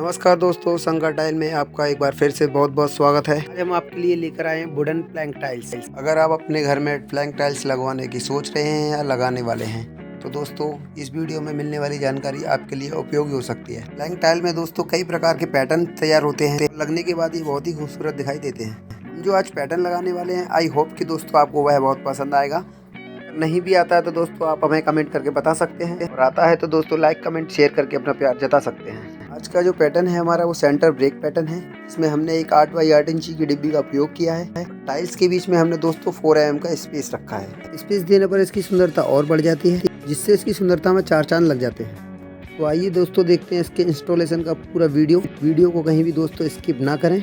नमस्कार दोस्तों, शंकर टाइल में आपका एक बार फिर से बहुत बहुत स्वागत है। आज हम आपके लिए लेकर आए हैं वुडन प्लैंक टाइल्स। अगर आप अपने घर में प्लैंक टाइल्स लगवाने की सोच रहे हैं या लगाने वाले हैं तो दोस्तों इस वीडियो में मिलने वाली जानकारी आपके लिए उपयोगी हो सकती है। प्लैंक टाइल में दोस्तों कई प्रकार के पैटर्न तैयार होते हैं, लगने के बाद ये बहुत ही खूबसूरत दिखाई देते हैं। जो आज पैटर्न लगाने वाले हैं, आई होप कि दोस्तों आपको वह बहुत पसंद आएगा। नहीं भी आता है तो दोस्तों आप हमें कमेंट करके बता सकते हैं, और आता है तो दोस्तों लाइक कमेंट शेयर करके अपना प्यार जता सकते हैं। आज का जो पैटर्न है हमारा वो सेंटर ब्रेक पैटर्न है। इसमें हमने एक 8 बाई 8 इंची की डिब्बी का उपयोग किया है। टाइल्स के बीच में हमने दोस्तों 4 mm का स्पेस रखा है। स्पेस देने पर इसकी सुंदरता और बढ़ जाती है, जिससे इसकी सुंदरता में 4 चांद लग जाते हैं। तो आइए दोस्तों देखते हैं इसके इंस्टॉलेशन का पूरा वीडियो को कहीं भी दोस्तों स्किप ना करें।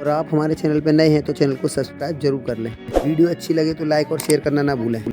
और आप हमारे चैनल पर नए हैं तो चैनल को सब्सक्राइब जरूर कर लें। वीडियो अच्छी लगे तो लाइक और शेयर करना ना भूलें।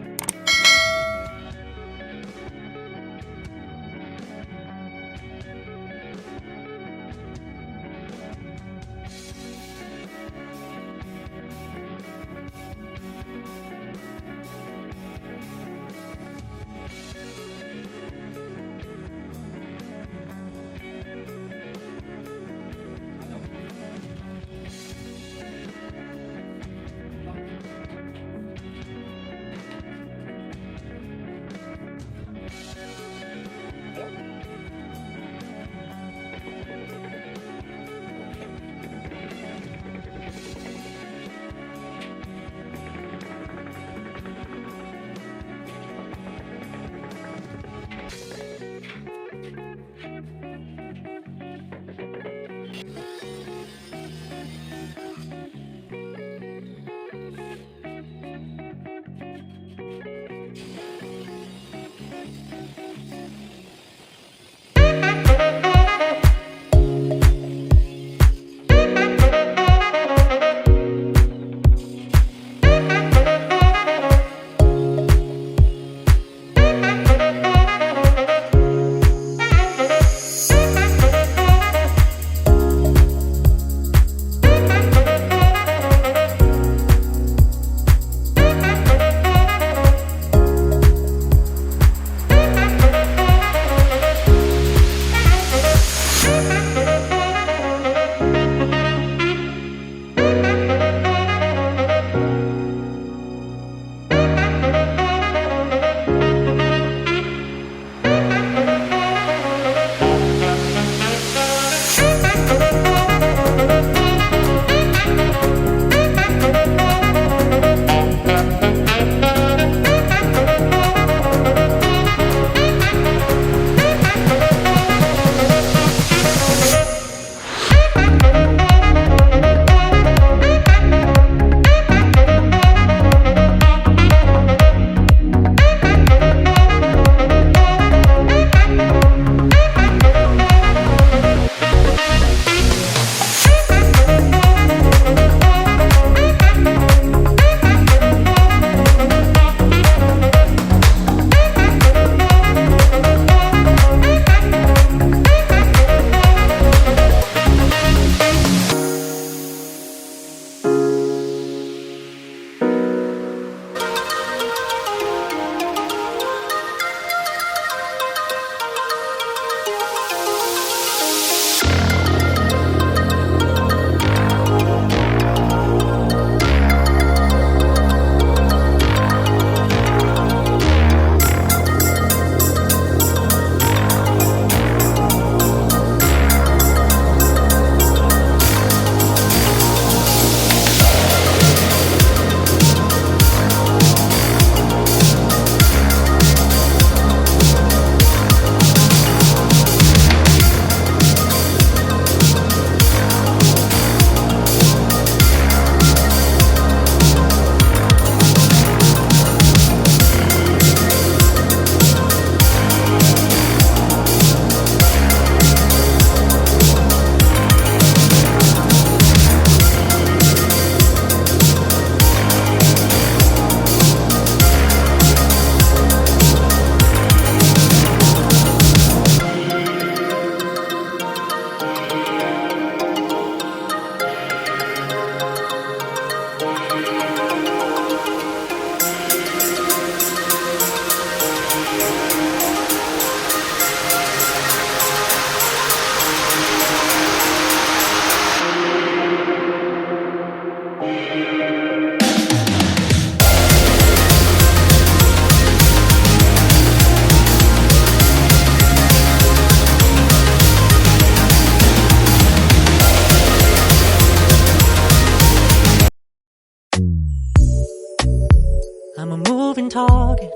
moving target.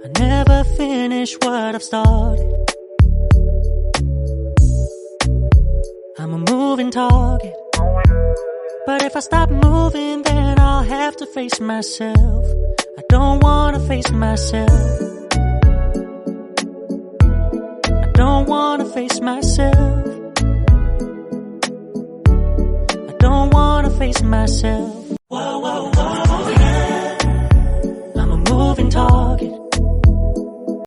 I never finish what I've started. I'm a moving target. But if I stop moving, then I'll have to face myself. I don't wanna face myself. I don't wanna face myself. I don't wanna face myself.